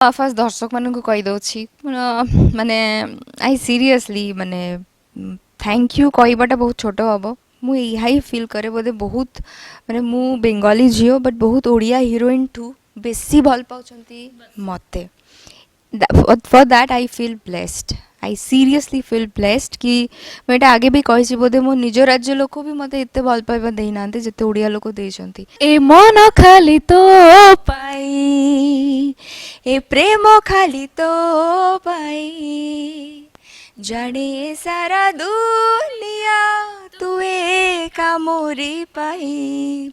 Fast दर्शक मान कहीदे माने आई सीरियसली माने थैंक यू कहवाटा बहुत छोट हम मुझे फिल करे बोधे बहुत माने मु बेंगली झील बट बहुत ओडिया हिरोइन ठू बेसी भल पाउछंती मते for that I feel blessed I seriously feel blessed कि मैं आगे भी कही बोधे मो निज राज्य लोक भी मत एत भल पाइबा दे ना जिते ओडिया लोक देइछंती ए मन खाली तो पाई ए प्रेम खाली तो पाई जाने सारा दुनिया तू एका मोरी पाई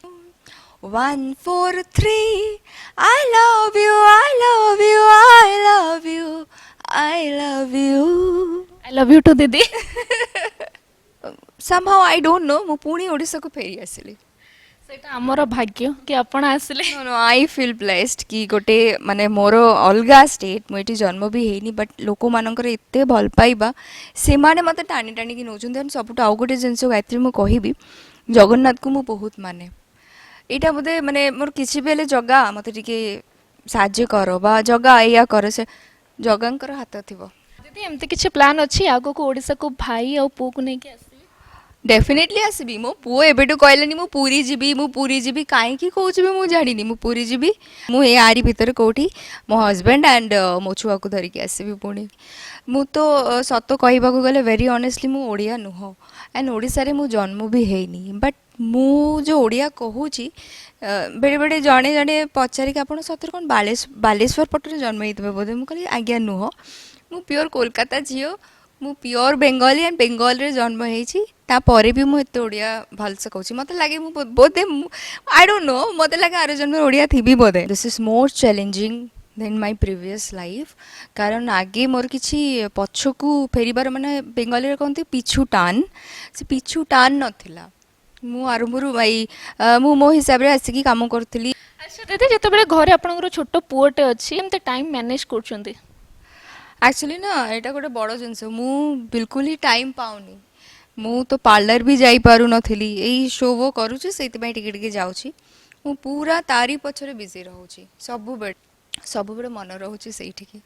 1 4 3 I love you I love you I love you I love you I love you too दीदी somehow I don't know मु पुणी ओडिसा को फेरी आसिली सेटा हमर भाग्य कि आपण आसिले no no I feel blessed कि गोटे माने मोर अलगा स्टेट मुझे जन्म भी हेनी बट लोक मानकर एते भल पाइबा से माने मते टाणी टाणी कि नौचंदी सबुठ आउ गोटे जिनस गायत्री मु कहिबी जगन्नाथ को मु बहुत माने एटा बोधे माने मोर किछि बेले जगा मते टिके साहाଯ୍य कर बा जगा या कर से जगांकर हाथ थिबो दीदी एमती किछि प्लान अछि आगो को ओडिसा को भाई और पु को नै के आसी डेफिनेटली आसबि मो पुओ एबेटू कहलेनी मु पूरी जीबी काईकी कहूछि मु जानिनी मु पूरी जीबी मु ए आरी भितर कोठी मो हस्बैंड एंड मो छुआ को धरिकी आसबि पुणी मु तो सत कहबा को गले वेरी ऑनेस्टली मु ओडिया नुह एंड ओडिसा रे मु जन्म भी हेनी बट मु जो ओडिया कहूछि बेड़े बेड़े जड़े जड़े पचारि कि आपन सतर कोन बालेश्वर पटरे जन्म हेतबे बोधे मु कहली आज्ञा नुह मु प्योर कोलकाता झियो मु प्योर बेंगली एंड बेंगल रे जन्म हेछि तापर भी मु एते ओडिया भलसे कहूछि मते लागे मु बोधे आई डोंट नो मते लागे आरो जन्म ओडिया थिबी बोधे this is more challenging than my previous life कारण आगे मोर किछि पछकू फेरिबार माने बेंगली रे कहंती पिछु टान से पिछु टान नथिला मु आरंभरू भाई मु मो हिसाब रे आसी की काम करथली अच्छा दीदी जते बेले घरे आपनकर छोटो पुओटे अछि एमते टाइम मैनेज करछंती एक्चुअली ना एटा गोटे बड़ जिनस मु बिल्कुल ही टाइम पाउनी मु तो पार्लर भी जाई पारु नथिली एई शो वो करूची सेति पई टिके टिके जाउची मु पूरा तारी पछरे बिजी रहूची सब बेले मन रहूची सेठी की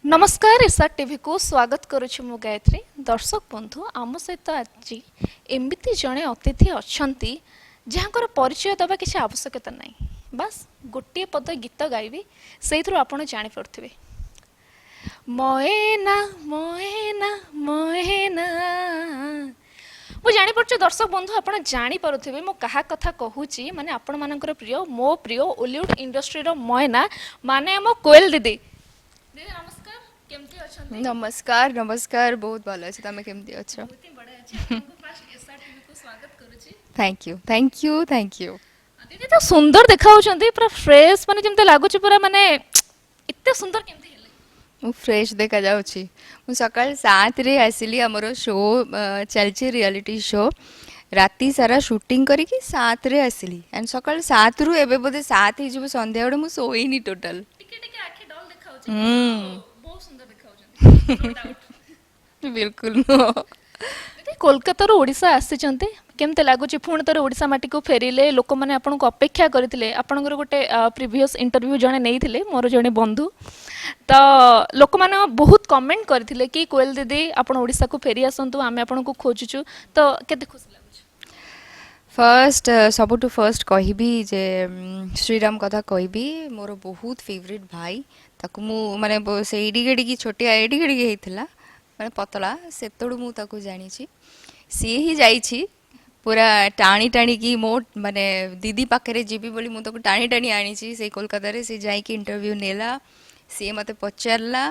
नमस्कार ईर्षा टीवी को स्वागत करुछु मु गायत्री दर्शक बंधु आम सहित आज एमती जड़े अतिथि अच्छी जहाँकर परिचय दबा किसी आवश्यकता नहीं बस गोटे पद गीत गाइबी से आपड़ जापे मयना मयना मयना मु जापर दर्शक बंधु आप जापे मु क्या कथा कहूँ माने आपण मानकर प्रिय मो प्रिय ओलीवुड इंडस्ट्री मयना माने आम कोयल दीदी दीदी नमस्कार केमती अछंती नमस्कार नमस्कार बहुत भल अछि तमे केमती अछो बहुत ही बड़ा अछि आपको फर्स्ट एसआर टीवी को स्वागत करूची thank you thank you thank you दीदी तो सुंदर देखा होचंती पूरा फ्रेश माने जेमते लागुची पूरा माने इत्ते सुंदर केमती हेले मु फ्रेश देखा जाउची मु सकाल 7 रे आसिली हमरो शो चलची रियलिटी शो राती सारा शूटिंग करिकी 7 रे आसिली एंड सकाल 7 रु एबे बोधे 7 ही जब संध्या बडे मु सोईनी टोटल टिके टिके आखि डल देखा होची बहुत सुंदर देखा होचंती नो डाउट बिल्कुल नो दीदी कोलकाता रो ओडिसा आसीचंती केमते लागुची पुणी तर ओडिसा माटी को फेरिले लोक माने आपन को अपेक्षा करथिले आपनकर गोटे प्रीवियस इंटरव्यू जणे नेइथिले मोर जणे बंधु तो लोक माने बहुत कमेंट करथिले कि कोयल दीदी आपन ओडिसा को फेरी आसंतु आमे आपन को खोजुचु तो केते खुशी लागुची फर्स्ट सबुठु फर्स्ट कहबी जे श्रीराम कथा कहबी मोर बहुत फेवरेट भाई ताकू मु माने से एडी की छोटिया एडी हेइथिला माने पतला सेतोडु मु ताकू जानिछि सी ही जाइछि पूरा टाणी टाणी की मो माने दीदी पाखे जीवी बोली मु ताकू टाणी टाणी आनीछि से कोलकाता रे से जाई की इंटरव्यू नेला सी मते पचारला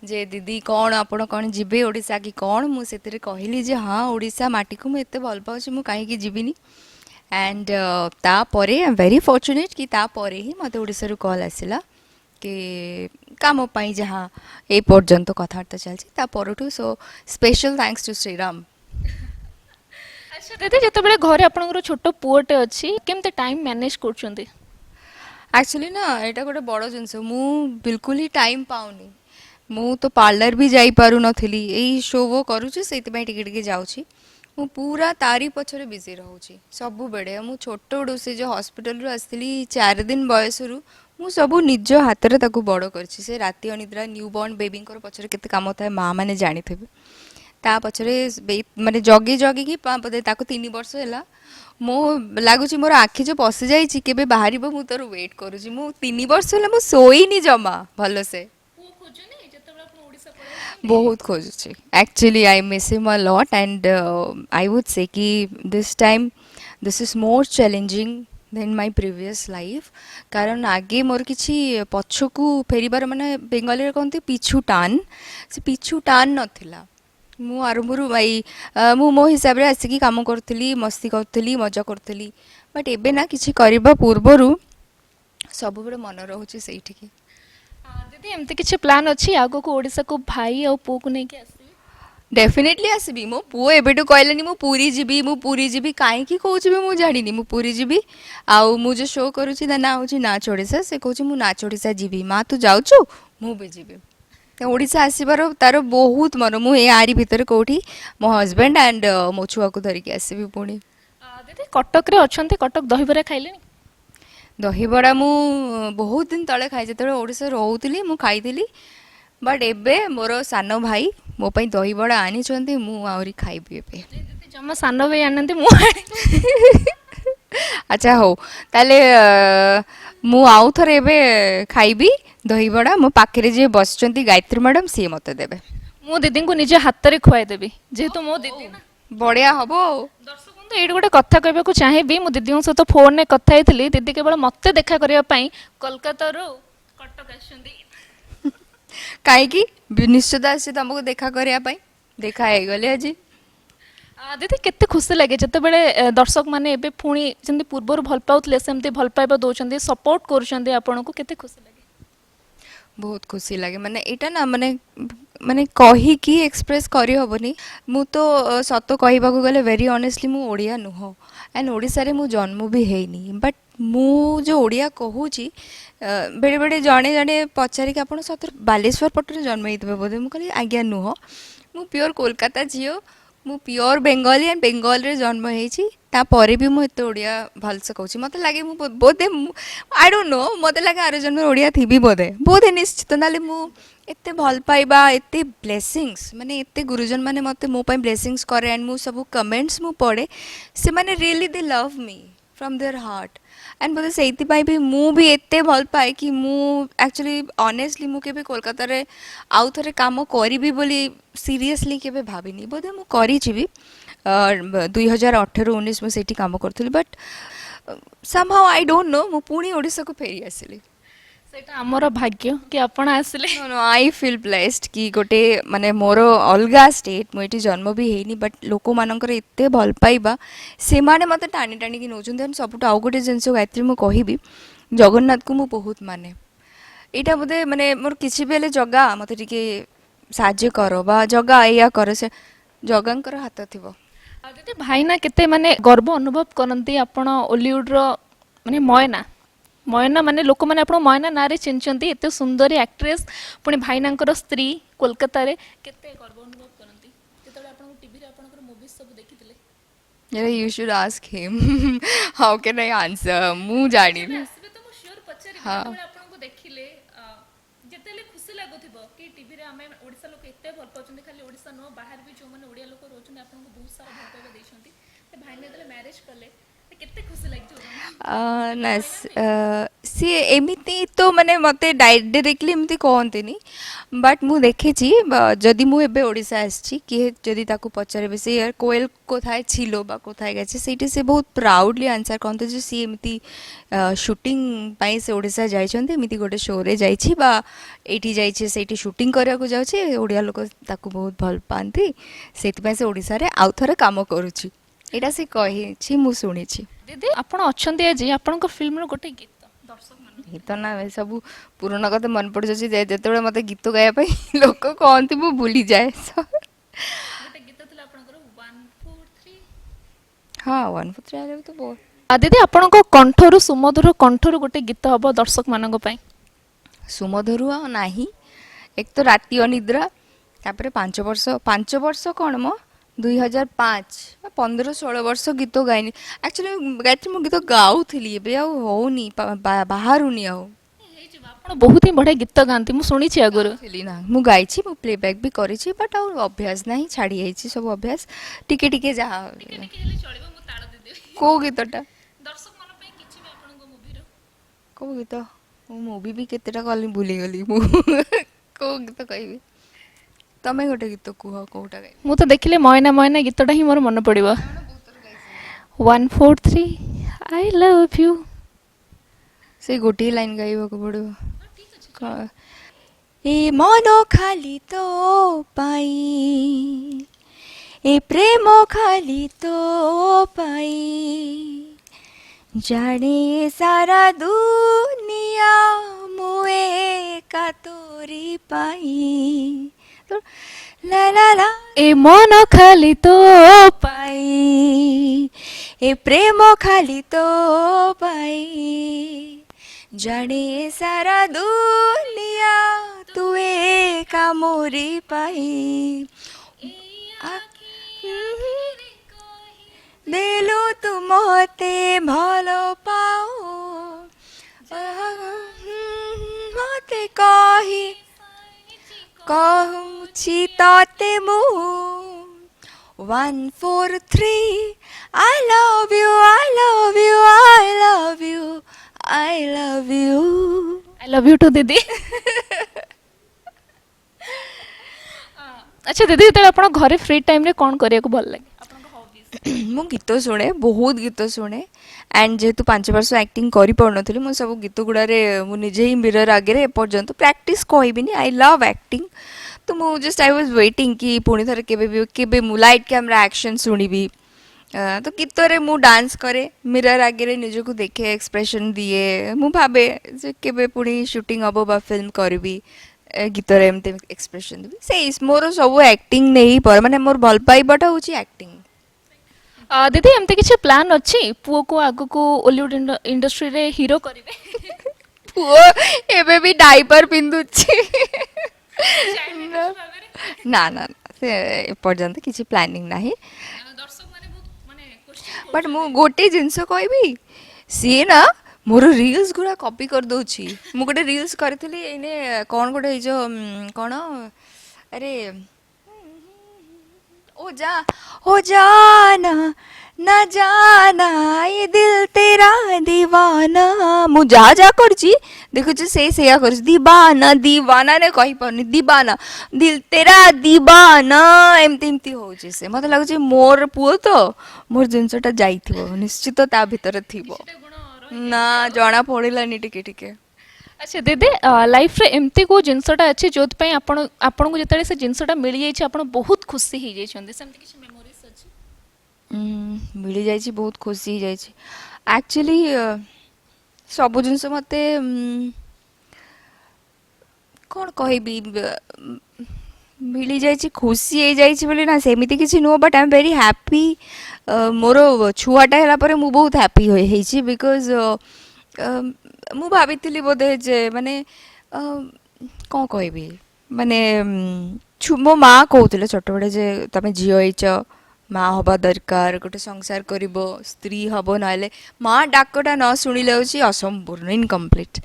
जे दीदी कौन आपण कौन जीवे ओडिसा की कौन मु सेतरे कहली जे हाँ ओडिसा माटी को मु एते भल पाउछि मु काहे की जीविनी एंड ता परे आई एम वेरी फॉर्चुनेट कि ता परे ही मते ओडिसा रू कॉल आसिला कि काम पाई जहाँ ए पर्यंत कथाबार्ता चलछि ता परठू so special thanks to Shriram अच्छा दीदी जते बेले घरे आपनकर छोटो पुओटे अछि केमते टाइम मैनेज करछंती एक्चुअली ना एटा गोटे बड़ जिनस मु बिल्कुल ही टाइम पाउनी मु तो पार्लर भी जाई पारु नथिली एई शो वो करूछि सेति पई टिके टिके जाउछि मु पूरा तारी पछरे बिजी रहूछि सब बेडे मु छोटो डो से जो हॉस्पिटल रु आस्तिली 4 दिन बयस रु ମୁଁ ସବୁ ନିଜ ହାତରେ ତାକୁ ବଡ଼ କରିଛି। ସେ ରାତି ଅନିଦ୍ରା ନ୍ୟୁ ବର୍ନ ବେବିଙ୍କର ପଛରେ କେତେ କାମ ଥାଏ ମା ମାନେ ଜାଣିଥିବେ। ତା ପଛରେ ମାନେ ଜଗି ଜଗିକି ବୋଧେ ତାକୁ 3 ବର୍ଷ ହେଲା। ମୁଁ ଲାଗୁଛି ମୋର ଆଖି ଯୋଉ ପଶି ଯାଇଛି କେବେ ବାହାରିବ ମୁଁ ତୋର ୱେଟ୍ କରୁଛି। ମୁଁ 3 ବର୍ଷ ହେଲା ମୁଁ ଶୋଇନି ଜମା ଭଲସେ। ପୁଅ ଖୋଜୁନି ଯେତେବେଳେ ଆପଣ ଓଡ଼ିଶା ପଳେଇ ଆସୁଛନ୍ତି? ବହୁତ ଖୋଜୁଛି ଆକ୍ଚୁଆଲି ଆଇ ମିସ୍ ହିମ୍ ଅ lot and I would say କି this time this is more challenging than my previous life. କାରଣ ଆଗେ ମୋର କିଛି ପଛକୁ ଫେରିବାର ମାନେ ବେଙ୍ଗଲୀରେ କହନ୍ତି ପିଛୁ ଟାନ୍, ସେ ପିଛୁ ଟାନ୍ ନଥିଲା। ମୁଁ ଆରମ୍ଭରୁ ମୁଁ ମୋ ହିସାବରେ ଆସିକି କାମ କରୁଥିଲି, ମସ୍ତି କରୁଥିଲି, ମଜା କରୁଥିଲି। ବଟ୍ ଏବେ ନା କିଛି କରିବା ପୂର୍ବରୁ ସବୁବେଳେ ମନ ରହୁଛି ସେଇଠିକି। ଦିଦି ଏମିତି କିଛି ପ୍ଲାନ୍ ଅଛି ଆଗକୁ ଓଡ଼ିଶାକୁ ଭାଇ ଆଉ ପୁଅକୁ ନେଇକି ଆସିବେ? ଡେଫିନେଟଲି ଆସିବି। ମୋ ପୁଅ ଏବେଠୁ କହିଲାନି ମୁଁ ପୁରୀ ଯିବି, ମୁଁ ପୁରୀ ଯିବି। କାହିଁକି କହୁଛି ମୁଁ ଜାଣିନି। ମୁଁ ପୁରୀ ଯିବି। ଆଉ ମୁଁ ଯେଉଁ ଶୋ କରୁଛି ତା ନାଁ ହେଉଛି ନାଚ ଓଡ଼ିଶା। ସେ କହୁଛି ମୁଁ ନାଚ ଓଡ଼ିଶା ଯିବି। ମା ତୁ ଯାଉଛୁ, ମୁଁ ବି ଯିବି। ଓଡ଼ିଶା ଆସିବାର ତାର ବହୁତ ମନ। ମୁଁ ଏ ଆରି ଭିତରେ କେଉଁଠି ମୋ ହଜବେଣ୍ଡ ଆଣ୍ଡ ମୋ ଛୁଆକୁ ଧରିକି ଆସିବି ପୁଣି। ଦିଦି କଟକରେ ଅଛନ୍ତି, କଟକ ଦହିବରା ଖାଇଲେଣି? ଦହିବଡ଼ା ମୁଁ ବହୁତ ଦିନ ତଳେ ଖାଇ, ଯେତେବେଳେ ଓଡ଼ିଶାରେ ରହୁଥିଲି ମୁଁ ଖାଇଥିଲି। ବଟ୍ ଏବେ ମୋର ସାନ ଭାଇ ମୋ ପାଇଁ ଦହିବଡ଼ା ଆଣିଛନ୍ତି, ମୁଁ ଆହୁରି ଖାଇବି ଏବେ। ଦିଦି ଜମା ସାନ ଭାଇ ଆଣିନାହାନ୍ତି, ମୁଁ ଆଣିଛି। ଆଚ୍ଛା ହଉ, ତାହେଲେ ମୁଁ ଆଉ ଥରେ ଏବେ ଖାଇବି ଦହିବଡ଼ା। ମୋ ପାଖରେ ଯିଏ ବସିଛନ୍ତି ଗାୟତ୍ରୀ ମ୍ୟାଡ଼ାମ୍, ସିଏ ମୋତେ ଦେବେ। ମୁଁ ଦିଦିଙ୍କୁ ନିଜ ହାତରେ ଖୁଆଇଦେବି ଯେହେତୁ ମୋ ଦିଦି ନା। ବଢ଼ିଆ ହବ ଆଉ। ଦର୍ଶକ ବନ୍ଧୁ ଏଇଠି ଗୋଟେ କଥା କହିବାକୁ ଚାହିଁବି, ମୁଁ ଦିଦିଙ୍କ ସହିତ ଫୋନରେ କଥା ହେଇଥିଲି। ଦିଦି କେବଳ ମୋତେ ଦେଖା କରିବା ପାଇଁ କୋଲକାତାରୁ କଟକ ଆସିଛନ୍ତି। କାହିଁକି ନିଶ୍ଚିତ ଆସିଛି ତମକୁ ଦେଖା କରିବା ପାଇଁ। ଦେଖା ହେଇଗଲେ ଆଜି। ଦିଦି କେତେ ଖୁସି ଲାଗେ ଯେତେବେଳେ ଦର୍ଶକ ମାନେ ଏବେ ପୁଣି ଯେମିତି ପୂର୍ବରୁ ଭଲ ପାଉଥିଲେ ସେମିତି ଭଲ ପାଇବା ଦଉଛନ୍ତି, ସପୋର୍ଟ କରୁଛନ୍ତି ଆପଣଙ୍କୁ, କେତେ ଖୁସି ଲାଗେ? ବହୁତ ଖୁସି ଲାଗେ। ମାନେ ଏଇଟା ନା ମାନେ ମାନେ କହିକି ଏକ୍ସପ୍ରେସ୍ କରିହେବନି। ମୁଁ ତ ସତ କହିବାକୁ ଗଲେ ଭେରି ଅନେଷ୍ଟଲି ମୁଁ ଓଡ଼ିଆ ନୁହଁ ଆଣ୍ଡ ଓଡ଼ିଶାରେ ମୁଁ ଜନ୍ମ ବି ହେଇନି। ବଟ୍ ମୁଁ ଯେଉଁ ଓଡ଼ିଆ କହୁଛି ବେଳେବେଳେ ଜଣେ ଜଣେ ପଚାରିକି ଆପଣ ସତରେ ବାଲେଶ୍ୱର ପଟରେ ଜନ୍ମ ହେଇଥିବେ ବୋଧେ। ମୁଁ କହିଲି ଆଜ୍ଞା ନୁହଁ, ମୁଁ ପିଓର କୋଲକାତା ଝିଅ। ମୁଁ ପିଓର ବେଙ୍ଗଲୀ ଆଣ୍ଡ ବେଙ୍ଗଲରେ ଜନ୍ମ ହେଇଛି। ତାପରେ ବି ମୁଁ ଏତେ ଓଡ଼ିଆ ଭଲସେ କହୁଛି। ମୋତେ ଲାଗେ ମୁଁ ବୋଧେ ଆଇ ଡୋଣ୍ଟ ନୋ, ମୋତେ ଲାଗେ ଆର ଜନ୍ମରେ ଓଡ଼ିଆ ଥିବି ବୋଧେ ବୋଧେ ନିଶ୍ଚିତ। ନହେଲେ ମୁଁ ଏତେ ଭଲ ପାଇବା, ଏତେ ବ୍ଲେସିଙ୍ଗସ୍, ମାନେ ଏତେ ଗୁରୁଜନ ମାନେ ମୋତେ ମୋ ପାଇଁ ବ୍ଲେସିଙ୍ଗସ୍ କରେ ଆଣ୍ଡ ମୁଁ ସବୁ କମେଣ୍ଟସ୍ ମୁଁ ପଢ଼େ, ସେମାନେ ରିଏଲି ଦେ ଲଭ୍ ମି ଫ୍ରମ୍ ଦେୟାର ହାର୍ଟ। ଆଣ୍ଡ ବୋଧେ ସେଇଥିପାଇଁ ବି ମୁଁ ବି ଏତେ ଭଲ ପାଏ କି ମୁଁ ଆକ୍ଚୁଆଲି ଅନେଷ୍ଟଲି ମୁଁ କେବେ କୋଲକାତାରେ ଆଉ ଥରେ କାମ କରିବି ବୋଲି ସିରିୟସଲି କେବେ ଭାବିନି। ବୋଧେ ମୁଁ କରିଛି ବି 2018-19 ମୁଁ ସେଇଠି କାମ କରୁଥିଲି। But somehow I don't know, ମୁଁ ପୁଣି ଓଡ଼ିଶାକୁ ଫେରି ଆସିଲି। ସେଇଟା ଆମର ଭାଗ୍ୟ କି ଆପଣ ଆସିଲେ। नो नो, आई ଫିଲ୍ ବ୍ଲେସ୍ଡ କି ଗୋଟେ ମାନେ ମୋର ଅଲଗା ଷ୍ଟେଟ୍, ମୁଁ ଏଠି ଜନ୍ମ ବି ହେଇନି। ବଟ୍ ଲୋକମାନଙ୍କର ଏତେ ଭଲ ପାଇବା, ସେମାନେ ମୋତେ ଟାଣି ଟାଣିକି ନେଉଛନ୍ତି। ଆଉ ସବୁଠୁ ଆଉ ଗୋଟେ ଜିନିଷ ଗାୟତ୍ରୀ ମୁଁ କହିବି, ଜଗନ୍ନାଥକୁ ମୁଁ ବହୁତ ମାନେ। ଏଇଟା ବୋଧେ ମାନେ ମୋର କିଛି ବି ହେଲେ ଜଗା ମୋତେ ଟିକେ ସାହାଯ୍ୟ କର ବା ଜଗା ଏଇଆ କର, ସେ ଜଗାଙ୍କର ହାତ ଥିବ। ଦିଦି ଭାଇନା କେତେ ମାନେ ଗର୍ବ ଅନୁଭବ କରନ୍ତି ଆପଣ ଓଲିଉଡର ମାନେ ମୟନା। ମୟନା ମାନେ ଲୋକମାନେ ଆପଣ ମୟନା ନାଁରେ ଚିହ୍ନିଛନ୍ତି, ଏତେ ସୁନ୍ଦରୀ ଆକ୍ଟ୍ରେସ୍, ପୁଣି ଭାଇନାଙ୍କର ସ୍ତ୍ରୀ, କୋଲକାତାରେ। କେତେ ଗର୍ବ ଅନୁଭବ କରନ୍ତି ଯେତେବେଳେ ଆପଣଙ୍କୁ ଟିଭିରେ ଆପଣଙ୍କର ମୁଭିଜ୍ ସବୁ ଦେଖିଥିଲେ? You should ask him. How can I answer? ମୁଁ ଜାଣିନି। ଆସିବେ ତ ମୁଁ ସିଓର ପଚାରିବି। ହଁ। ଯେତେବେଳେ ଆପଣଙ୍କୁ ଦେଖିଲେ ଯେତେବେଳେ ଖୁସି ଲାଗୁଥିବ କି ଟିଭିରେ ଆମେ ଓଡ଼ିଶା ଲୋକ ଏତେ ଭଲ ପାଉଛନ୍ତି, ଖାଲି ଓଡ଼ିଶା ନୁହଁ ବାହାରେ ବି ଯେଉଁମାନେ ଓଡ଼ିଆ ଲୋକ ରହୁଛନ୍ତି ଆପଣଙ୍କୁ ବହୁତ ସାରା ଭଲ ପାଇବା ଦେଇଛନ୍ତି। ଭାଇନା ଯେତେବେଳେ ମ୍ୟାରେଜ୍ କଲେ କେତେ ଖୁସି ଲାଗିଥିବ ନା ସିଏ ଏମିତି ତ ମାନେ ମୋତେ ଡାଇରେକ୍ଟଲି ଏମିତି କହନ୍ତିନି। ବଟ୍ ମୁଁ ଦେଖିଛି যদি ମୁଁ ଏବେ ଓଡ଼ିଶା ଆସିছি କିଏ ଯଦି ତାକୁ ପଚାରିବେ ସେ কোয়েল কোথায় ছিল বা কোথায় গেছে, ସେଇଠି ସେ ବହୁତ ପ୍ରାଉଡ଼ଲି ଆନ୍ସର୍ କରନ୍ତି ଯେ ସିଏ ଏମିତି ସୁଟିଂ ପାଇଁ ସେ ଓଡ଼ିଶା ଯାଇଛନ୍ତି, ଏମିତି ଗୋଟେ ଶୋରେ ଯାଇଛି ବା ଏଇଠି ଯାଇଛି, ସେଇଠି ସୁଟିଂ କରିବାକୁ ଯାଉଛି। ଓଡ଼ିଆ ଲୋକ ତାକୁ ବହୁତ ଭଲ ପାଆନ୍ତି, ସେଇଥିପାଇଁ ସେ ଓଡ଼ିଶାରେ ଆଉ ଥରେ କାମ କରୁଛି। ଏଇଟା ସେ କହିଛି, ମୁଁ ଶୁଣିଛି। ଦିଦି ଆପଣ ଅଛନ୍ତି ଆଜି, ଆପଣଙ୍କ ଫିଲ୍ମର ଗୋଟେ ଗୀତ ଦର୍ଶକ ମାନଙ୍କୁ ଗୀତ ନା ସବୁ ପୁରୁଣା କଥା ମନେ ପଡ଼ିଯାଉଛି। ଯେତେବେଳେ ମୋତେ ଗୀତ ଗାଇବା ପାଇଁ ଲୋକ କହନ୍ତି ମୁଁ ଭୁଲିଯାଏ। ଗୋଟେ ଗୀତ ଥିଲା ଆପଣଙ୍କର 143। ହଁ 143 ଆରେ ବି ତ ବହୁତ। ଦିଦି ଆପଣଙ୍କ କଣ୍ଠରୁ ସୁମଧୁର କଣ୍ଠରୁ ଗୋଟେ ଗୀତ ହବ ଦର୍ଶକ ମାନଙ୍କ ପାଇଁ। ସୁମଧୁର ନାହିଁ, ଏକ ତ ରାତି ଅନିଦ୍ରା, ତାପରେ 5 ବର୍ଷ କ'ଣ ମ 2005 15-16 ବର୍ଷ ଗୀତ ଗାଇନି। ଆକ୍ଚୁଆଲି ଗାୟତ୍ରୀ ମୁଁ ଗୀତ ଗାଉଥିଲି, ଏବେ ଆଉ ହଉନି, ବାହାରୁନି ଆଉ। ଆପଣ ବହୁତ ହିଁ ବଢ଼ିଆ ଗୀତ ଗାଆନ୍ତି ମୁଁ ଶୁଣିଛି ଆଗରୁ। ଥିଲି ନା ମୁଁ ଗାଇଛି ମୁଁ ପ୍ଲେବ୍ୟାକ୍ ବି କରିଛି ବଟ୍ ଆଉ ଅଭ୍ୟାସ ନାହିଁ ଛାଡ଼ି ଯାଇଛି ସବୁ ଅଭ୍ୟାସ ଟିକେ ଟିକେ ଯାହା କୋଉ ଗୀତଟା କୋଉ ଗୀତ ମୁଁ ମୁଭି ବି କେତେଟା କଲି ଭୁଲିଗଲି ମୁଁ କୋଉ ଗୀତ କହିବି ତମେ ଗୋଟେ ଗୀତ କୁହ କୋଉଟା ଗାଇବି ମୁଁ ତ ଦେଖିଲେ ମୟନା ମୟନା ଗୀତଟା ହିଁ ମୋର ମନେ ପଡ଼ିବ। 143 ଆଇ ଲଭ୍ ୟୁ। ସେଇ ଗୋଟିଏ ଲାଇନ୍ ଗାଇବାକୁ ପଡ଼ିବ କ- ଏ ମନ ଖାଲି ତୋ ପାଇଁ ଏ ପ୍ରେମ ଖାଲି ତୋ ପାଇଁ ଜାଣେ ସାରା ଦୁନିଆ ମୁଁ ଏକା ତୋରି ପାଇଁ ଲା ଲା ଲା ଏ ମନ ଖାଲି ତୋ ପାଇଁ ଏ ପ୍ରେମ ଖାଲି ତୋ ପାଇଁ ଜାଣେ ସାରା ଦୁନିଆ ତୁ ଏକା ମୋରି ପାଇଁ ଦେଲୁ ତୁ ମତେ ଭଲ ପାଉ ମତେ କହୁଛି ତତେ ମୁଁ 143 I love you I love you I love you I love you I love you too ଦିଦି। ଆଚ୍ଛା ଦିଦି ଯେତେବେଳେ ଆପଣ ଘରେ ଫ୍ରି ଟାଇମ୍ରେ କ'ଣ କରିବାକୁ ଭଲ ଲାଗେ? ମୁଁ ଗୀତ ଶୁଣେ ବହୁତ ଗୀତ ଶୁଣେ ଆଣ୍ଡ ଯେହେତୁ 5 ବର୍ଷ ଆକ୍ଟିଂ କରିପାରୁନଥିଲି ମୁଁ ସବୁ ଗୀତ ଗୁଡ଼ାରେ ମୁଁ ନିଜେ ହିଁ ମିରର ଆଗରେ ଏପର୍ଯ୍ୟନ୍ତ ପ୍ରାକ୍ଟିସ୍ କହିବିନି ଆଇ ଲଭ୍ ଆକ୍ଟିଂ ତ ମୁଁ ଜଷ୍ଟ ଆଇ ୱାଜ୍ ୱେଟିଂ କି ପୁଣି ଥରେ କେବେ ମୁଁ ଲାଇଟ୍ କ୍ୟାମେରା ଆକ୍ସନ୍ ଶୁଣିବି ତ ଗୀତରେ ମୁଁ ଡାନ୍ସ କରେ ମିରର ଆଗରେ ନିଜକୁ ଦେଖେ ଏକ୍ସପ୍ରେସନ୍ ଦିଏ ମୁଁ ଭାବେ ଯେ କେବେ ପୁଣି ସୁଟିଂ ହେବ ବା ଫିଲ୍ମ କରିବି ଗୀତରେ ଏମିତି ଏକ୍ସପ୍ରେସନ୍ ଦେବି ସେଇ ମୋର ସବୁ ଆକ୍ଟିଂ ନେଇ ପରେ ମାନେ ମୋର ଭଲ ପାଇବାଟା ହେଉଛି ଆକ୍ଟିଂ ଦିଦି ଏମିତି କିଛି ପ୍ଲାନ୍ ଅଛି ପୁଅକୁ ଆଗକୁ ଓଲିଉଡ୍ ଇଣ୍ଡଷ୍ଟ୍ରିରେ ହିରୋ କରିବେ? ପୁଅ ଏବେ ବି ଡାଇପର ପିନ୍ଧୁଛି ନା ନା ସେ ଏପର୍ଯ୍ୟନ୍ତ କିଛି ପ୍ଲାନିଂ ନାହିଁ ବଟ୍ ମୁଁ ଗୋଟେ ଜିନିଷ କହିବି ସିଏ ନା ମୋର ରିଲ୍ସ ଗୁଡ଼ା କପି କରିଦେଉଛି ମୁଁ ଗୋଟେ ରିଲ୍ସ କରିଥିଲି ଏଇନେ କ'ଣ ଗୋଟେ ଏଇ ଯେଉଁ କ'ଣ ଆରେ ओ जाना ना जाना ये दिल तेरा दीवाना ମୁଁ ଯାହା ଯାହା କରିଛି ଦେଖୁଛି ସେଇଆ କରିଛି ଦିବାନା ଦିବାନା ରେ କହିପାରୁନି ଦିବାନା ଦିଲ ତେରା ଦିବାନା ଏମିତି ଏମିତି ହେଉଛି ସେ ମୋତେ ଲାଗୁଛି ମୋର ପୁଅ ତ ମୋର ଜିନିଷଟା ଯାଇଥିବ ନିଶ୍ଚିତ ତା ଭିତରେ ଥିବ ନା ଜଣା ପଡ଼ିଲାନି ଟିକେ ଟିକେ ଆଚ୍ଛା ଦିଦି ଲାଇଫ୍ରେ ଏମିତି କେଉଁ ଜିନିଷଟା ଅଛି ଯେଉଁଥିପାଇଁ ଆପଣଙ୍କୁ ଯେତେବେଳେ ସେ ଜିନିଷଟା ମିଳିଯାଇଛି ଆପଣ ବହୁତ ଖୁସି ହେଇଯାଇଛନ୍ତି ସେମିତି କିଛି ମେମୋରିଜ୍ ଅଛି? ମିଳିଯାଇଛି ବହୁତ ଖୁସି ହେଇଯାଇଛି ଆକ୍ଚୁଆଲି ସବୁ ଜିନିଷ ମୋତେ କ'ଣ କହିବି ମିଳିଯାଇଛି ଖୁସି ହେଇଯାଇଛି ବୋଲି ନା ସେମିତି କିଛି ନୁହଁ but I M very happy ମୋର ଛୁଆଟା ହେଲା ପରେ ମୁଁ ବହୁତ ହ୍ୟାପି ହେଇଛି ବିକଜ୍ ମୁଁ ଭାବିଥିଲି ବୋଧେ ଯେ ମାନେ କ'ଣ କହିବି ମାନେ ମୋ ମା କହୁଥିଲେ ଛୋଟବେଳେ ଯେ ତମେ ଝିଅ ହେଇଛ ମା ହେବା ଦରକାର ଗୋଟେ ସଂସାର କରିବ ସ୍ତ୍ରୀ ହେବ ନହେଲେ ମା ଡାକଟା ନ ଶୁଣିଲେ ହେଉଛି ଅସମ୍ପୂର୍ଣ୍ଣ ଇନକମ୍ପ୍ଲିଟ୍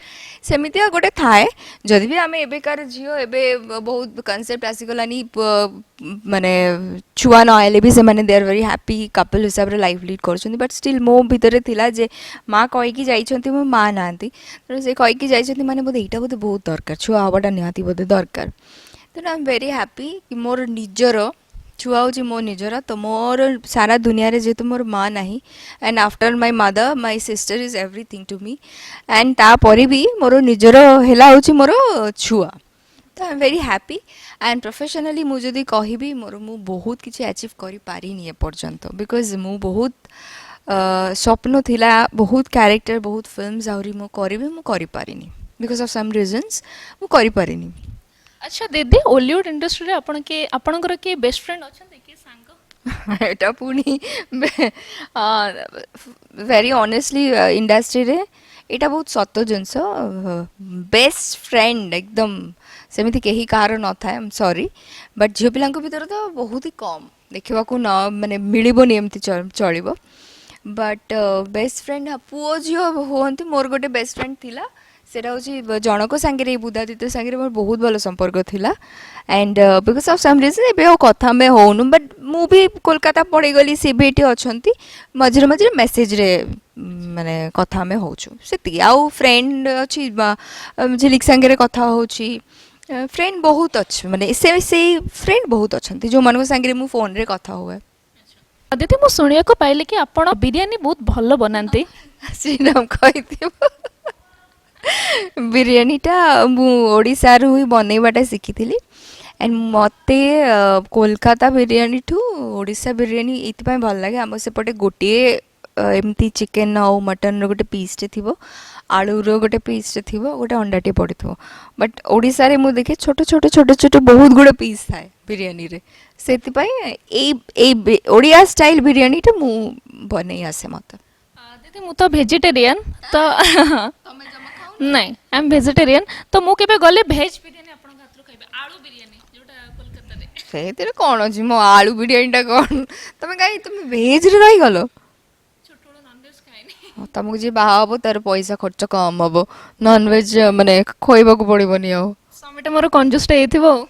ସେମିତିଆ ଗୋଟେ ଥାଏ ଯଦି ବି ଆମେ ଏବେକାର ଝିଅ ଏବେ ବହୁତ କନସେପ୍ଟ ଆସିଗଲାନି ମାନେ ଛୁଆ ନହେଲେ ବି ସେମାନେ ଦେ ଆର୍ ଭେରି ହ୍ୟାପି କପଲ୍ ହିସାବରେ ଲାଇଫ୍ ଲିଡ୍ କରୁଛନ୍ତି ବଟ୍ ଷ୍ଟିଲ୍ ମୋ ଭିତରେ ଥିଲା ଯେ ମା କହିକି ଯାଇଛନ୍ତି ମୋ ମା ନାହାନ୍ତି ତେଣୁ ସେ କହିକି ଯାଇଛନ୍ତି ମାନେ ବୋଧେ ଏଇଟା ବୋଧେ ବହୁତ ଦରକାର ଛୁଆ ହେବାଟା ନିହାତି ବୋଧେ ଦରକାର ତେଣୁ ଆଇ ଏମ୍ ଭେରି ହ୍ୟାପି କି ମୋର ନିଜର ଛୁଆ ହେଉଛି ମୋ ନିଜର ତ ମୋର ସାରା ଦୁନିଆରେ ଯେହେତୁ ମୋର ମା ନାହିଁ and after my mother my sister is everything two ମି ଆଣ୍ଡ ତାପରେ ବି ମୋର ନିଜର ହେଲା ହେଉଛି ମୋର ଛୁଆ ତ I M very happy and professionally ମୁଁ ଯଦି କହିବି ମୁଁ ବହୁତ କିଛି ଆଚିଭ୍ କରିପାରିନି ଏପର୍ଯ୍ୟନ୍ତ ବିକଜ୍ ମୁଁ ବହୁତ ସ୍ୱପ୍ନ ଥିଲା ବହୁତ କ୍ୟାରେକ୍ଟର ବହୁତ ଫିଲ୍ମସ୍ ଆହୁରି ମୁଁ କରିବି ମୁଁ କରିପାରିନି ବିକଜ୍ ଅଫ୍ ସମ୍ ରିଜନ୍ସ ମୁଁ କରିପାରିନି ଆଚ୍ଛା ଦିଦି ଓଲିଉଡ୍ ଇଣ୍ଡଷ୍ଟ୍ରିରେ ଆପଣଙ୍କର କିଏ ବେଷ୍ଟ ଫ୍ରେଣ୍ଡ ଅଛନ୍ତି କିଏ ସାଙ୍ଗ? ଏଇଟା ପୁଣି ଭେରି ଅନେଷ୍ଟଲି ଇଣ୍ଡଷ୍ଟ୍ରିରେ ଏଇଟା ବହୁତ ସତ ଜିନିଷ ବେଷ୍ଟ ଫ୍ରେଣ୍ଡ ଏକଦମ ସେମିତି କେହି କାହାର ନଥାଏ ଆମ୍ ସରି ବଟ୍ ଝିଅ ପିଲାଙ୍କ ଭିତରେ ତ ବହୁତ ହି କମ୍ ଦେଖିବାକୁ ନ ମାନେ ମିଳିବନି ଏମିତି ଚଳିବ ବଟ୍ ବେଷ୍ଟ ଫ୍ରେଣ୍ଡ ପୁଅ ଝିଅ ହୁଅନ୍ତି ମୋର ଗୋଟେ ବେଷ୍ଟ ଫ୍ରେଣ୍ଡ ଥିଲା সেটা হচ্ছে জনক সাଙ୍ଗরে বুধাদিত্য সাଙ୍ଗরে মোর বহুত ভালো সম্পর্ক ଥିଲା এন্ড বিকজ অফ সম রিজন ଏବେ ଆଉ କଥା ଆମେ ହଉନୁ ବଟ୍ ମୁଁ ବି କୋଲକାତା ପଳେଇଗଲି ସେ ବି ଏଠି ଅଛନ୍ତି ମଝିରେ ମଝିରେ ମେସେଜରେ ମାନେ କଥା ଆମେ ହଉଛୁ ସେତିକି ଆଉ ଫ୍ରେଣ୍ଡ ଅଛି ଝିଲିକ ସାଙ୍ଗରେ କଥା ହଉଛି ଫ୍ରେଣ୍ଡ ବହୁତ ଅଛି ମାନେ ସେଇ ଫ୍ରେଣ୍ଡ ବହୁତ ଅଛନ୍ତି ଯେଉଁମାନଙ୍କ ସାଙ୍ଗରେ ମୁଁ ଫୋନରେ କଥା ହୁଏ ଦିଦି ମୁଁ ଶୁଣିବାକୁ ପାଇଲି କି ଆପଣ ବିରିୟାନୀ ବହୁତ ଭଲ ବନାନ୍ତି। ଶ୍ରୀରାମ କହିଥିବ ବିରିୟାନୀଟା ମୁଁ ଓଡ଼ିଶାରୁ ହିଁ ବନେଇବାଟା ଶିଖିଥିଲି ଆଣ୍ଡ ମୋତେ କୋଲକାତା ବିରିୟାନୀଠୁ ଓଡ଼ିଶା ବିରିୟାନୀ ଏଇଥିପାଇଁ ଭଲ ଲାଗେ ଆମ ସେପଟେ ଗୋଟିଏ ଏମିତି ଚିକେନ୍ ଆଉ ମଟନ୍ର ଗୋଟେ ପିସ୍ଟେ ଥିବ ଆଳୁର ଗୋଟେ ପିସ୍ଟେ ଥିବ ଗୋଟେ ଅଣ୍ଡାଟେ ପଡ଼ିଥିବ ବଟ୍ ଓଡ଼ିଶାରେ ମୁଁ ଦେଖେ ଛୋଟ ଛୋଟ ଛୋଟ ଛୋଟ ବହୁତ ଗୁଡ଼େ ପିସ୍ ଥାଏ ବିରିୟାନୀରେ ସେଥିପାଇଁ ଏଇ ଓଡ଼ିଆ ଷ୍ଟାଇଲ୍ ବିରିୟାନୀଟା ମୁଁ ବନେଇ ଆସେ ମୋତେ ଦିଦି ମୁଁ ତ ଭେଜିଟେରିଆନ୍ ତ ନାଇଁ ଆଇ ଏମ୍ ଭେଜିଟେରିଆନ୍ ତ ମୁଁ କେବେ ଗଲେ ଭେଜ୍ ବିରିୟାନୀ ଆପଣଙ୍କ ହାତରୁ ଖାଇବି ଆଳୁ ବିରିୟାନୀ ଯୋଉଟା କୋଲକାତାରେ। ସେଇଥିରେ କ'ଣ ଅଛି ମୋ ଆଳୁ ବିରିୟାନୀଟା କ'ଣ ତମେ କାହିଁ ତମେ ଭେଜ୍ରେ ରହିଗଲ ଛୋଟବେଳୁ ନନଭେଜ୍ ଖାଇନି। ତମକୁ ଯିଏ ବାହା ହବ ତାର ପଇସା ଖର୍ଚ୍ଚ କମ୍ ହବ ନନଭେଜ୍ ମାନେ ଖୋଇବାକୁ ପଡ଼ିବନି ଆଉ ସ୍ୱାମୀଟା ମୋର କଞ୍ଜୁସଟା ହେଇଥିବ ଆଉ।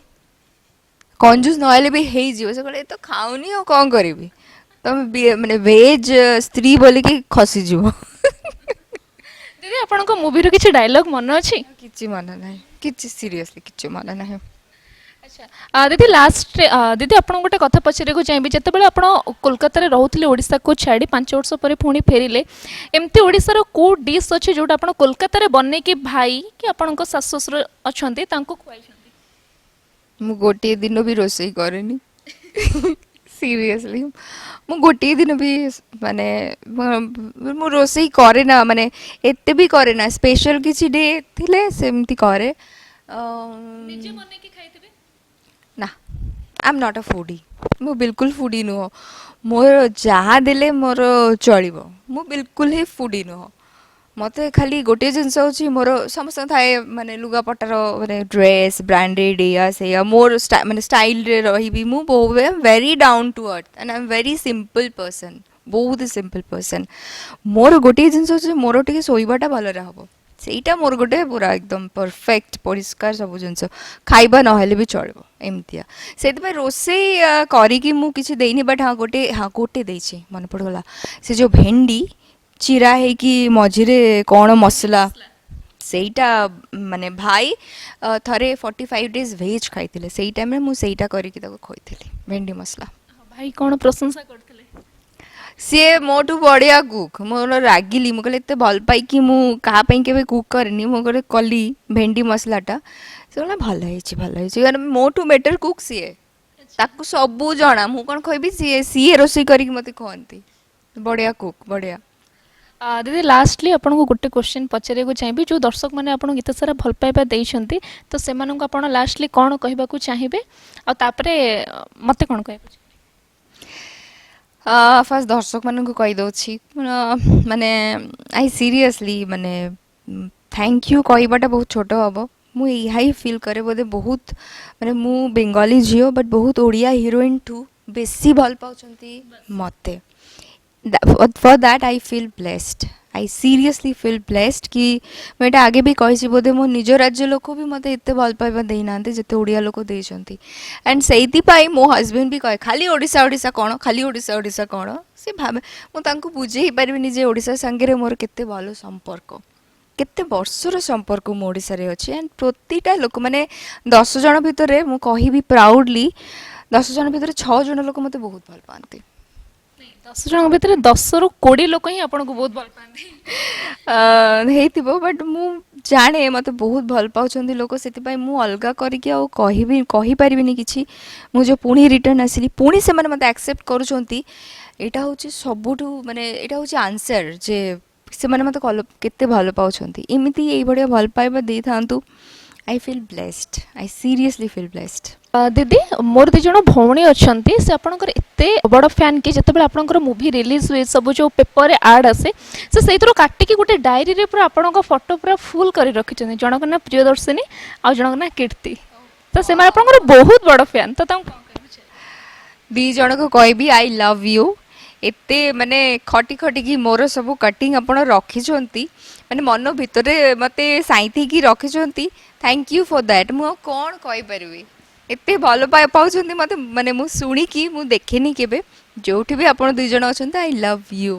କଞ୍ଜୁସ ନହେଲେ ବି ହେଇଯିବ ସେ କହିଲେ ଏ ତ ଖାଉନି ଆଉ କ'ଣ କରିବି ତମେ ମାନେ ଭେଜ୍ ସ୍ତ୍ରୀ ବୋଲିକି ଖସିଯିବ ଦିଦି ଆପଣଙ୍କ ମୁଭିର କିଛି ଡାଇଲଗ୍ ମନେ ଅଛି? କିଛି ମନେ ନାହିଁ କିଛି ସିରିୟସଲି କିଛି ମନେ ନାହିଁ ଆଚ୍ଛା ଦିଦି ଲାଷ୍ଟରେ ଦିଦି ଆପଣଙ୍କୁ ଗୋଟେ କଥା ପଚାରିବାକୁ ଚାହିଁବି ଯେତେବେଳେ ଆପଣ କୋଲକାତାରେ ରହୁଥିଲେ ଓଡ଼ିଶାକୁ ଛାଡ଼ି 5 ବର୍ଷ ପରେ ପୁଣି ଫେରିଲେ ଏମିତି ଓଡ଼ିଶାର କେଉଁ ଡିଶ୍ ଅଛି ଯେଉଁଟା ଆପଣ କୋଲକାତାରେ ବନେଇକି ଭାଇ କି ଆପଣଙ୍କ ଶାଶୁ ଶ୍ୱଶୁର ଅଛନ୍ତି ତାଙ୍କୁ ଖୁଆଇଛନ୍ତି? ମୁଁ ଗୋଟିଏ ଦିନ ବି ରୋଷେଇ କରେନି ସିରିୟସଲି ମୁଁ ଗୋଟିଏ ଦିନ ବି ମାନେ ମୁଁ ରୋଷେଇ କରେ ନା ମାନେ ଏତେ ବି କରେ ନା ସ୍ପେଶାଲ କିଛି ଡେ ଥିଲେ ସେମିତି କରେ ନିଜେ ବନେଇକି ଖାଇଥିବେ? ନା ଆଇ ଏମ୍ ନଟ୍ ଅ ଫୁଡି ମୁଁ ବିଲକୁଲ ଫୁଡି ନୁହଁ ମୋର ଯାହା ଦେଲେ ମୋର ଚଳିବ ମୁଁ ବିଲକୁଲ ହିଁ ଫୁଡି ନୁହଁ ମୋତେ ଖାଲି ଗୋଟିଏ ଜିନିଷ ହେଉଛି ମୋର ସମସ୍ତଙ୍କ ଥାଏ ମାନେ ଲୁଗାପଟାର ମାନେ ଡ୍ରେସ୍ ବ୍ରାଣ୍ଡେଡ୍ ଏଇଆ ସେଇଆ ମୋର ମାନେ ଷ୍ଟାଇଲ୍ରେ ରହିବି ମୁଁ ଭେରି ଡାଉନ୍ ଟୁ ଅର୍ଥ and I M very simple person ବହୁତ ସିମ୍ପଲ୍ ପର୍ସନ୍ ମୋର ଗୋଟିଏ ଜିନିଷ ହେଉଛି ମୋର ଟିକେ ଶୋଇବାଟା ଭଲରେ ହେବ ସେଇଟା ମୋର ଗୋଟେ ପୁରା ଏକଦମ ପରଫେକ୍ଟ ପରିଷ୍କାର ସବୁ ଜିନିଷ ଖାଇବା ନହେଲେ ବି ଚଳିବ ଏମିତିଆ ସେଥିପାଇଁ ରୋଷେଇ କରିକି ମୁଁ କିଛି ଦେଇନି ବଟ୍ ଗୋଟେ ଦେଇଛି ମନେ ପଡ଼ିଗଲା ସେ ଯେଉଁ ଭେଣ୍ଡି ଚିରା ହେଇକି ମଝିରେ କ'ଣ ମସଲା ସେଇଟା ମାନେ ଭାଇ ଥରେ 45 ଡେଜ୍ ଭେଜ୍ ଖାଇଥିଲେ ସେଇ ଟାଇମ୍ରେ ମୁଁ ସେଇଟା କରିକି ତାକୁ ଖୋଇଥିଲି ଭେଣ୍ଡି ମସଲା ଭାଇ କ'ଣ ପ୍ରଶଂସା କରିଥିଲେ? ସିଏ ମୋଠୁ ବଢ଼ିଆ କୁକ୍ ମୋର ରାଗିଲି ମୁଁ କହିଲି ଏତେ ଭଲ ପାଇକି ମୁଁ କାହା ପାଇଁ କେବେ କୁକ୍ କରେନି ମୁଁ ଗୋଟେ କଲି ଭେଣ୍ଡି ମସଲାଟା ସେ କହିଲା ଭଲ ହେଇଛି କାରଣ ମୋଠୁ ବେଟର୍ କୁକ୍ ସିଏ ତାକୁ ସବୁ ଜଣା ମୁଁ କ'ଣ କହିବି ସିଏ ରୋଷେଇ କରିକି ମୋତେ ଖୁଆନ୍ତି ବଢ଼ିଆ କୁକ୍ ବଢ଼ିଆ ଦିଦି ଲାଷ୍ଟଲି ଆପଣଙ୍କୁ ଗୋଟେ କ୍ୱେଶ୍ଚିନ୍ ପଚାରିବାକୁ ଚାହିଁବି ଯେଉଁ ଦର୍ଶକମାନେ ଆପଣଙ୍କୁ ଏତେ ସାରା ଭଲ ପାଇବା ଦେଇଛନ୍ତି ତ ସେମାନଙ୍କୁ ଆପଣ ଲାଷ୍ଟଲି କ'ଣ କହିବାକୁ ଚାହିଁବେ ଆଉ ତାପରେ ମୋତେ କ'ଣ କହିବାକୁ ଚାହିଁବେ? ଫାର୍ଷ୍ଟ ଦର୍ଶକମାନଙ୍କୁ କହିଦେଉଛି ମାନେ ଆଇ ସିରିୟସଲି ମାନେ ଥ୍ୟାଙ୍କ ୟୁ କହିବାଟା ବହୁତ ଛୋଟ ହେବ ମୁଁ ଏହା ହିଁ ଫିଲ୍ କରେ ବୋଧେ ବହୁତ ମାନେ ମୁଁ ବେଙ୍ଗଲୀ ଝିଅ ବଟ୍ ବହୁତ ଓଡ଼ିଆ ହିରୋଇନ୍ଠୁ ବେଶୀ ଭଲ ପାଉଛନ୍ତି ମୋତେ for that I feel blessed I seriously feel blessed कि ମୁଁ ଏଇଟା ଆଗେ ବି କହିଛି ବୋଧେ ମୋ ନିଜ ରାଜ୍ୟ ଲୋକ ବି ମୋତେ ଏତେ ଭଲ ପାଇବା ଦେଇନାହାନ୍ତି ଯେତେ ଓଡ଼ିଆ ଲୋକ ଦେଇଛନ୍ତି ଆଣ୍ଡ ସେଇଥିପାଇଁ ମୋ ହଜବେଣ୍ଡ ବି କହେ ଖାଲି ଓଡ଼ିଶା କ'ଣ ସେ ଭାବେ ମୁଁ ତାଙ୍କୁ ବୁଝେଇ ପାରିବିନି ଯେ ଓଡ଼ିଶା ସାଙ୍ଗରେ ମୋର କେତେ ଭଲ ସମ୍ପର୍କ କେତେ ବର୍ଷର ସମ୍ପର୍କ ମୋ ଓଡ଼ିଶାରେ ଅଛି ଆଣ୍ଡ ପ୍ରତିଟା ଲୋକ ମାନେ 10 ଜଣ ଭିତରେ ମୁଁ କହିବି ପ୍ରାଉଡ଼ଲି 10 ଜଣ ଭିତରେ 6 ଜଣ ଲୋକ ମୋତେ ବହୁତ ଭଲ ପାଆନ୍ତି 10 ଜଣଙ୍କ ଭିତରେ 10ରୁ 20 ଲୋକ ହିଁ ଆପଣଙ୍କୁ ବହୁତ ଭଲ ପାଆନ୍ତି ହେଇଥିବ ବଟ୍ ମୁଁ ଜାଣେ ମୋତେ ବହୁତ ଭଲ ପାଉଛନ୍ତି ଲୋକ ସେଥିପାଇଁ ମୁଁ ଅଲଗା କରିକି ଆଉ କହିପାରିବିନି କିଛି ମୁଁ ଯେଉଁ ପୁଣି ରିଟର୍ନ ଆସିଲି ପୁଣି ସେମାନେ ମୋତେ ଆକ୍ସେପ୍ଟ କରୁଛନ୍ତି ଏଇଟା ହେଉଛି ସବୁଠୁ ମାନେ ଏଇଟା ହେଉଛି ଆନ୍ସର୍ ଯେ ସେମାନେ ମୋତେ କେତେ ଭଲ ପାଉଛନ୍ତି ଏମିତି ଏଇଭଳିଆ ଭଲ ପାଇବା ଦେଇଥାନ୍ତୁ I feel blessed I seriously feel blessed ଦିଦି ମୋର 2 ଜଣ ଭଉଣୀ ଅଛନ୍ତି ସେ ଆପଣଙ୍କର ଏତେ ବଡ଼ ଫ୍ୟାନ୍ କି ଯେତେବେଳେ ଆପଣଙ୍କର ମୁଭି ରିଲିଜ୍ ହୁଏ ସବୁ ଯେଉଁ ପେପରରେ ଆଡ଼୍ ଆସେ ସେ ସେଇଥିରୁ କାଟିକି ଗୋଟେ ଡାଏରୀରେ ପୁରା ଆପଣଙ୍କ ଫଟୋ ପୁରା ଫୁଲ୍ କରି ରଖିଛନ୍ତି ଜଣଙ୍କ ନାଁ ପ୍ରିୟଦର୍ଶିନୀ ଆଉ ଜଣଙ୍କ ନାଁ କୀର୍ତ୍ତି ତ ସେମାନେ ଆପଣଙ୍କର ବହୁତ ବଡ଼ ଫ୍ୟାନ୍ ତ ତାଙ୍କୁ କ'ଣ କହିବେ? 2 ଜଣକୁ କହିବି I love you ଏତେ ମାନେ ଖଟିକି ମୋର ସବୁ କଟିଂ ଆପଣ ରଖିଛନ୍ତି ମାନେ ମନ ଭିତରେ ମୋତେ ସାଇତିକି ରଖିଛନ୍ତି। Thank you for that. ମୁଁ ଆଉ କ'ଣ କହିପାରିବି, ଏତେ ଭଲ ପାଉଛନ୍ତି ମୋତେ, ମାନେ ମୁଁ ଶୁଣିକି ମୁଁ ଦେଖିନି କେବେ। ଯୋଉଠି ବି ଆପଣ ଦୁଇ ଜଣ ଅଛନ୍ତି, ଆଇ ଲଭ୍ ୟୁ।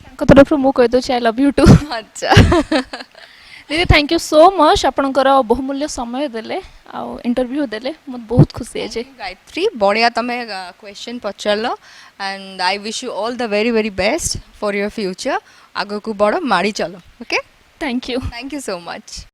ତାଙ୍କ ତରଫରୁ ମୁଁ କହିଦେଉଛି ଆଇ ଲଭ୍ ୟୁ ଟୁ। ଆଚ୍ଛା। ଦିଦି ଥ୍ୟାଙ୍କ ୟୁ ସୋ ମଚ୍, ଆପଣଙ୍କର ବହୁମୂଲ୍ୟ ସମୟ ଦେଲେ ଆଉ ଇଣ୍ଟରଭ୍ୟୁ ଦେଲେ, ମୁଁ ବହୁତ ଖୁସି ଅଛି। ଗାୟତ୍ରୀ, ବଢ଼ିଆ ତମେ କ୍ୱେଶ୍ଚନ୍ ପଚାରିଲ and I wish you all the very very best for your future. ଆଗକୁ ବଡ଼, ମାଡ଼ି ଚାଲ। Okay, thank you. Thank you so much.